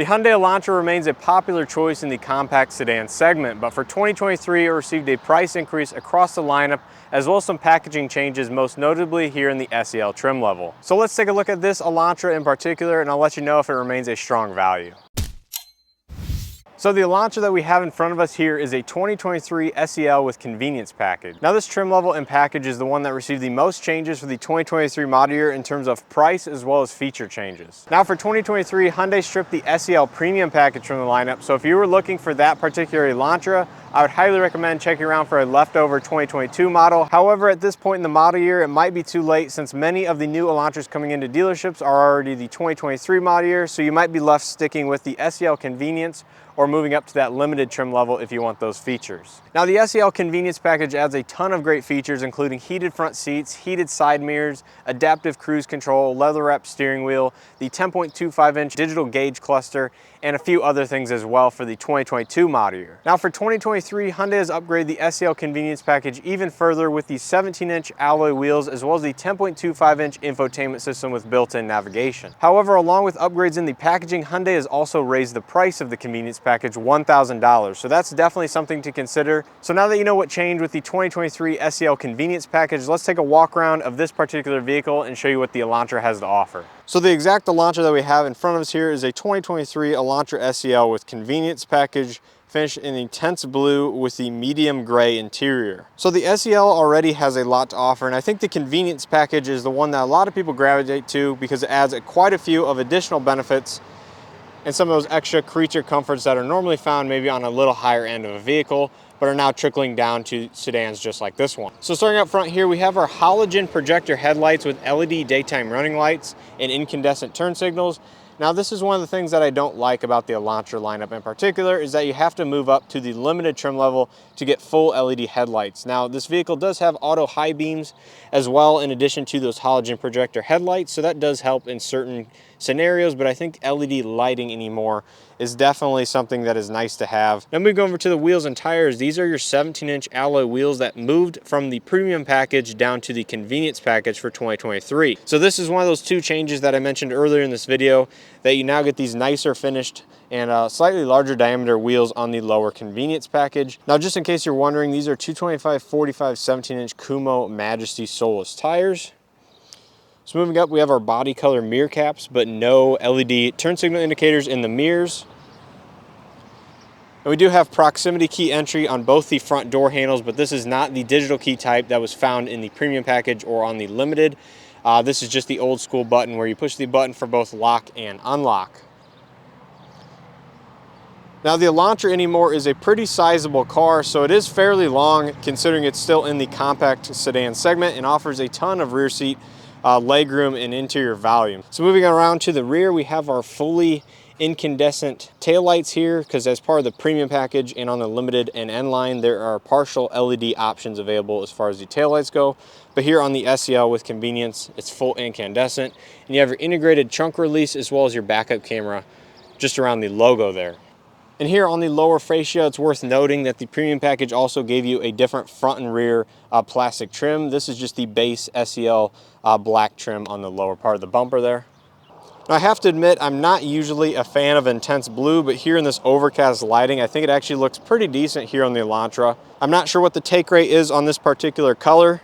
The Hyundai Elantra remains a popular choice in the compact sedan segment, but for 2023 it received a price increase across the lineup as well as some packaging changes, most notably here in the SEL trim level. So let's take a look at this Elantra in particular and I'll let you know if it remains a strong value. So the Elantra that we have in front of us here is a 2023 SEL with convenience package. Now this trim level and package is the one that received the most changes for the 2023 model year in terms of price as well as feature changes. Now for 2023, Hyundai stripped the SEL Premium package from the lineup, so if you were looking for that particular Elantra, I would highly recommend checking around for a leftover 2022 model. However, at this point in the model year, it might be too late since many of the new Elantras coming into dealerships are already the 2023 model year, so you might be left sticking with the SEL Convenience or moving up to that limited trim level if you want those features. Now the SEL Convenience package adds a ton of great features, including heated front seats, heated side mirrors, adaptive cruise control, leather wrapped steering wheel, the 10.25-inch digital gauge cluster, and a few other things as well for the 2022 model year. Now for 2023, Hyundai has upgraded the SEL Convenience package even further with the 17-inch alloy wheels as well as the 10.25-inch infotainment system with built-in navigation. However, along with upgrades in the packaging, Hyundai has also raised the price of the convenience package $1,000, so that's definitely something to consider. So now that you know what changed with the 2023 SEL Convenience package, let's take a walk around of this particular vehicle and show you what the Elantra has to offer. So the exact Elantra that we have in front of us here is a 2023 Elantra SEL with convenience package, finished in intense blue with the medium gray interior. So the SEL already has a lot to offer, and I think the convenience package is the one that a lot of people gravitate to because it adds quite a few of additional benefits and some of those extra creature comforts that are normally found maybe on a little higher end of a vehicle, but are now trickling down to sedans just like this one. So starting up front here, we have our halogen projector headlights with LED daytime running lights and incandescent turn signals. Now this is one of the things that I don't like about the Elantra lineup in particular, is that you have to move up to the limited trim level to get full LED headlights. Now this vehicle does have auto high beams as well in addition to those halogen projector headlights, so that does help in certain scenarios, but I think LED lighting anymore is definitely something that is nice to have. Now moving over to the wheels and tires, these are your 17-inch alloy wheels that moved from the premium package down to the convenience package for 2023. So this is one of those two changes that I mentioned earlier in this video, that you now get these nicer finished and slightly larger diameter wheels on the lower convenience package. Now just in case you're wondering, these are 225/45 17-inch Kumo Majesty Solus tires. So moving up, we have our body color mirror caps, but no LED turn signal indicators in the mirrors. And we do have proximity key entry on both the front door handles, but this is not the digital key type that was found in the premium package or on the limited. This is just the old school button where you push the button for both lock and unlock. Now the Elantra anymore is a pretty sizable car, so it is fairly long considering it's still in the compact sedan segment and offers a ton of rear seat legroom and interior volume. So moving around to the rear, we have our fully incandescent taillights here because as part of the premium package and on the limited and N line, there are partial LED options available as far as the taillights go. But here on the SEL with convenience, it's full incandescent, and you have your integrated trunk release as well as your backup camera just around the logo there. And here on the lower fascia, it's worth noting that the premium package also gave you a different front and rear plastic trim. This is just the base SEL black trim on the lower part of the bumper there. Now I have to admit, I'm not usually a fan of intense blue, but here in this overcast lighting, I think it actually looks pretty decent here on the Elantra. I'm not sure what the take rate is on this particular color,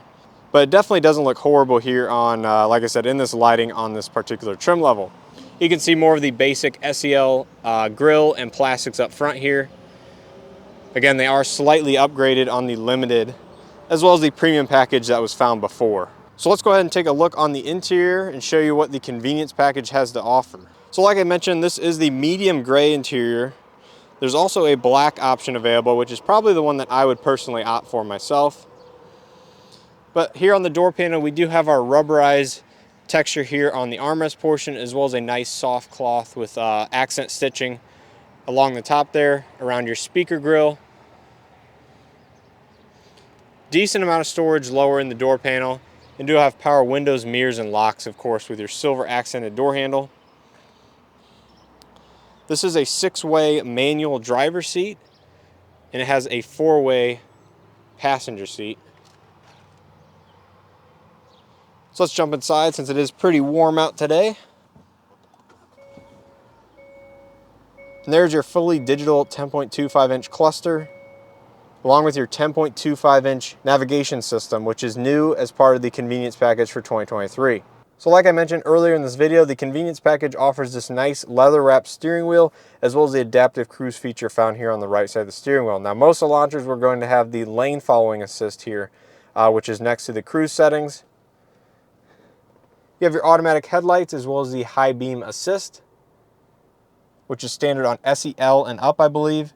but it definitely doesn't look horrible here on, like I said, in this lighting on this particular trim level. You can see more of the basic SEL grille and plastics up front here. Again, they are slightly upgraded on the limited as well as the premium package that was found before. So let's go ahead and take a look on the interior and show you what the convenience package has to offer. So like I mentioned, this is the medium gray interior. There's also a black option available, which is probably the one that I would personally opt for myself. But here on the door panel, we do have our rubberized texture here on the armrest portion, as well as a nice soft cloth with accent stitching along the top there around your speaker grille. Decent amount of storage lower in the door panel, and do have power windows, mirrors, and locks, of course, with your silver accented door handle. This is a 6-way manual driver's seat, and it has a 4-way passenger seat. So let's jump inside since it is pretty warm out today. And there's your fully digital 10.25-inch cluster, along with your 10.25-inch navigation system, which is new as part of the convenience package for 2023. So like I mentioned earlier in this video, the convenience package offers this nice leather-wrapped steering wheel, as well as the adaptive cruise feature found here on the right side of the steering wheel. Now, most Elantras were going to have the lane following assist here, which is next to the cruise settings. You have your automatic headlights, as well as the high beam assist, which is standard on SEL and up, I believe.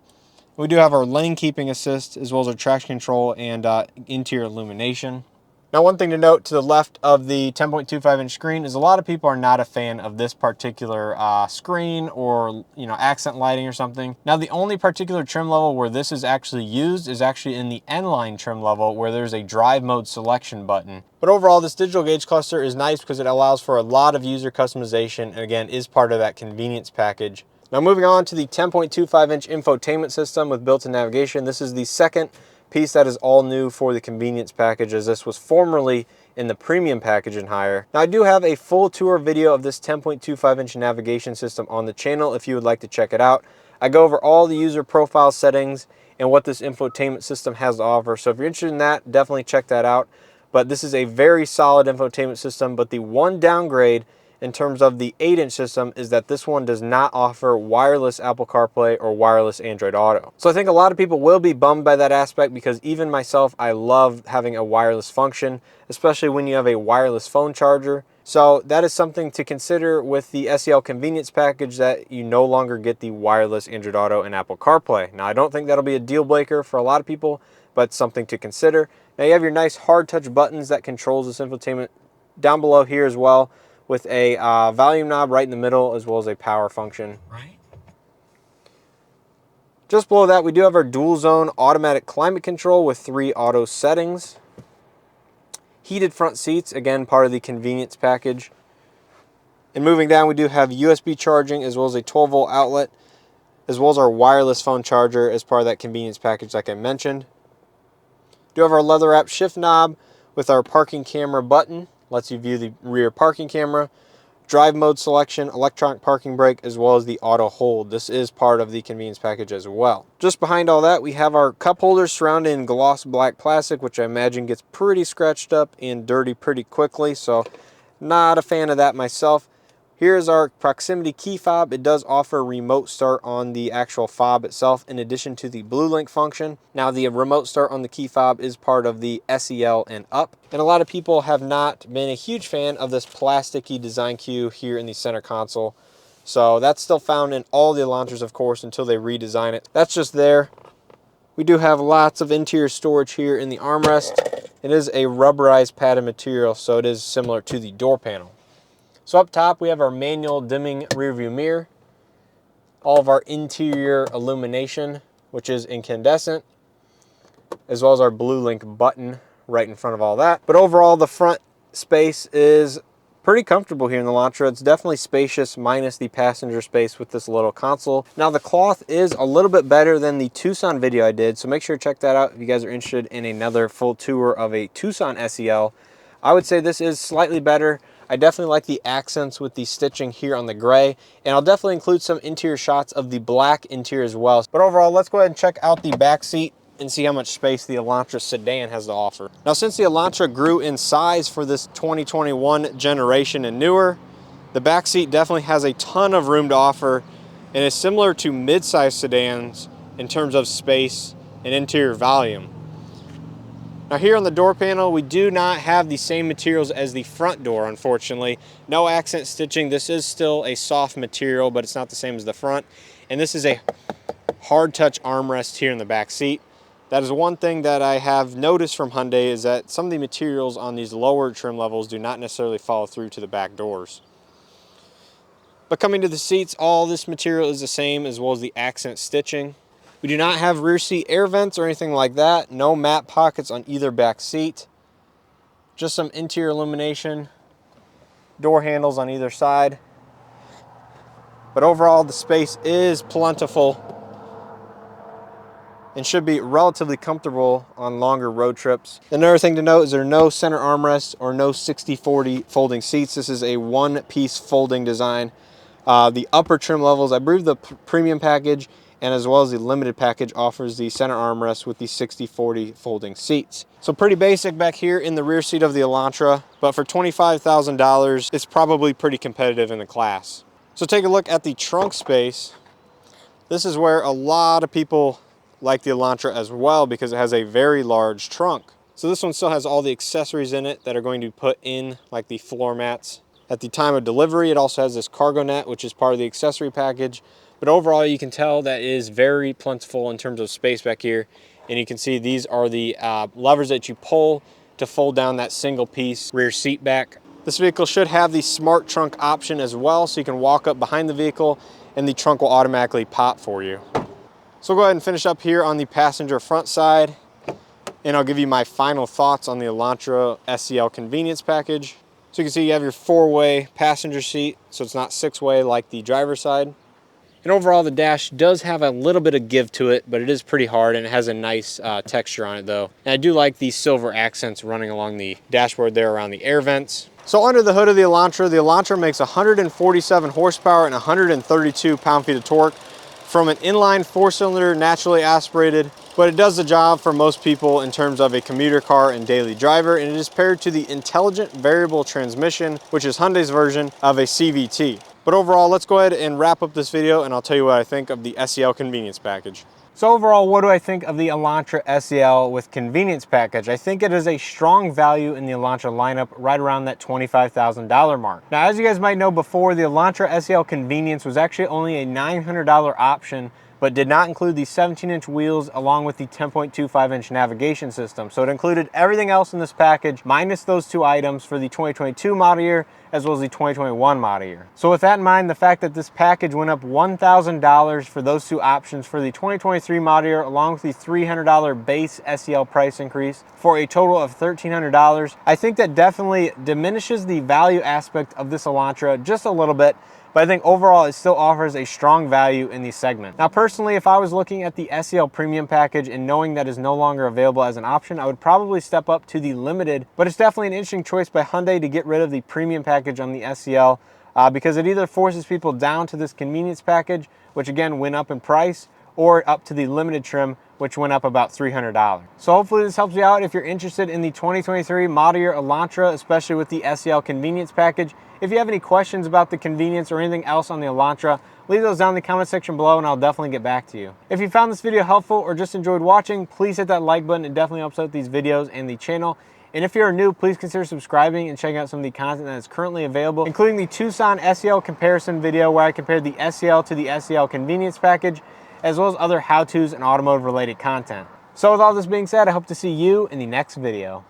We do have our lane keeping assist, as well as our traction control and interior illumination. Now, one thing to note to the left of the 10.25-inch screen is a lot of people are not a fan of this particular screen, or accent lighting or something. Now, the only particular trim level where this is actually used is actually in the N-line trim level, where there's a drive mode selection button. But overall, this digital gauge cluster is nice because it allows for a lot of user customization, and again, is part of that convenience package. Now, moving on to the 10.25-inch infotainment system with built-in navigation. This is the second piece that is all new for the convenience package, as this was formerly in the premium package and higher. Now, I do have a full tour video of this 10.25-inch navigation system on the channel if you would like to check it out. I go over all the user profile settings and what this infotainment system has to offer. So if you're interested in that, definitely check that out. But this is a very solid infotainment system, but the one downgrade in terms of the 8-inch system is that this one does not offer wireless Apple CarPlay or wireless Android Auto. So I think a lot of people will be bummed by that aspect, because even myself, I love having a wireless function, especially when you have a wireless phone charger. So that is something to consider with the SEL convenience package, that you no longer get the wireless Android Auto and Apple CarPlay. Now, I don't think that'll be a deal breaker for a lot of people, but something to consider. Now, you have your nice hard touch buttons that controls this infotainment down below here as well, with a volume knob right in the middle, as well as a power function. Right. Just below that, we do have our dual zone automatic climate control with 3 auto settings. Heated front seats, again, part of the convenience package. And moving down, we do have USB charging, as well as a 12-volt outlet, as well as our wireless phone charger as part of that convenience package like I mentioned. We do have our leather-wrapped shift knob with our parking camera button. Lets you view the rear parking camera, drive mode selection, electronic parking brake, as well as the auto hold. This is part of the convenience package as well. Just behind all that, we have our cup holders surrounded in gloss black plastic, which I imagine gets pretty scratched up and dirty pretty quickly, so not a fan of that myself. Here's our proximity key fob. It does offer remote start on the actual fob itself, in addition to the Blue Link function. Now, the remote start on the key fob is part of the SEL and up. And a lot of people have not been a huge fan of this plasticky design cue here in the center console. So that's still found in all the Elantras, of course, until they redesign it. That's just there. We do have lots of interior storage here in the armrest. It is a rubberized padded material, so it is similar to the door panel. So up top, we have our manual dimming rear view mirror, all of our interior illumination, which is incandescent, as well as our Blue Link button right in front of all that. But overall, the front space is pretty comfortable here in the Elantra. It's definitely spacious, minus the passenger space with this little console. Now, the cloth is a little bit better than the Tucson video I did, so make sure to check that out if you guys are interested in another full tour of a Tucson SEL. I would say this is slightly better. I definitely like the accents with the stitching here on the gray, and I'll definitely include some interior shots of the black interior as well. But overall, let's go ahead and check out the back seat and see how much space the Elantra sedan has to offer. Now, since the Elantra grew in size for this 2021 generation and newer, the back seat definitely has a ton of room to offer, and is similar to mid-size sedans in terms of space and interior volume. Now, here on the door panel, we do not have the same materials as the front door, unfortunately. No accent stitching. This is still a soft material, but it's not the same as the front. And this is a hard touch armrest here in the back seat. That is one thing that I have noticed from Hyundai, is that some of the materials on these lower trim levels do not necessarily follow through to the back doors. But coming to the seats, all this material is the same, as well as the accent stitching. We do not have rear seat air vents or anything like that. No mat pockets on either back seat. Just some interior illumination, door handles on either side. But overall, the space is plentiful and should be relatively comfortable on longer road trips. Another thing to note is there are no center armrests or no 60/40 folding seats. This is a one-piece folding design. The upper trim levels, I believe the premium package and as well as the limited package offers the center armrest with the 60/40 folding seats. So pretty basic back here in the rear seat of the Elantra, but for $25,000, it's probably pretty competitive in the class. So take a look at the trunk space. This is where a lot of people like the Elantra as well because it has a very large trunk. So this one still has all the accessories in it that are going to be put in, like the floor mats. At the time of delivery, it also has this cargo net, which is part of the accessory package. But overall, you can tell that it is very plentiful in terms of space back here. And you can see these are the levers that you pull to fold down that single piece rear seat back. This vehicle should have the smart trunk option as well, so you can walk up behind the vehicle and the trunk will automatically pop for you. So we'll go ahead and finish up here on the passenger front side, and I'll give you my final thoughts on the Elantra SEL Convenience package. So you can see you have your 4-way passenger seat, so it's not 6-way like the driver's side. And overall, the dash does have a little bit of give to it, but it is pretty hard and it has a nice texture on it though. And I do like these silver accents running along the dashboard there around the air vents. So under the hood of the Elantra makes 147 horsepower and 132 pound-feet of torque from an inline 4-cylinder naturally aspirated, but it does the job for most people in terms of a commuter car and daily driver, and it is paired to the intelligent variable transmission, which is Hyundai's version of a CVT. But overall, let's go ahead and wrap up this video and I'll tell you what I think of the SEL Convenience package. So overall, what do I think of the Elantra SEL with Convenience package? I think it is a strong value in the Elantra lineup, right around that $25,000 mark. Now, as you guys might know before, the Elantra SEL Convenience was actually only a $900 option, but did not include the 17-inch wheels along with the 10.25-inch navigation system. So it included everything else in this package minus those two items for the 2022 model year as well as the 2021 model year. So with that in mind, the fact that this package went up $1,000 for those two options for the 2023 model year along with the $300 base SEL price increase for a total of $1,300, I think that definitely diminishes the value aspect of this Elantra just a little bit. But I think overall it still offers a strong value in the segment. Now personally, if I was looking at the SEL Premium package and knowing that is no longer available as an option, I would probably step up to the Limited, but it's definitely an interesting choice by Hyundai to get rid of the Premium package on the SEL because it either forces people down to this Convenience package, which again went up in price, or up to the Limited trim, which went up about $300. So hopefully this helps you out if you're interested in the 2023 model year Elantra, especially with the SEL Convenience package. If you have any questions about the Convenience or anything else on the Elantra, leave those down in the comment section below and I'll definitely get back to you. If you found this video helpful or just enjoyed watching, please hit that like button. It definitely helps out these videos and the channel. And if you're new, please consider subscribing and checking out some of the content that is currently available, including the Tucson SEL comparison video where I compared the SEL to the SEL Convenience package, as well as other how-tos and automotive related content. So with all this being said, I hope to see you in the next video.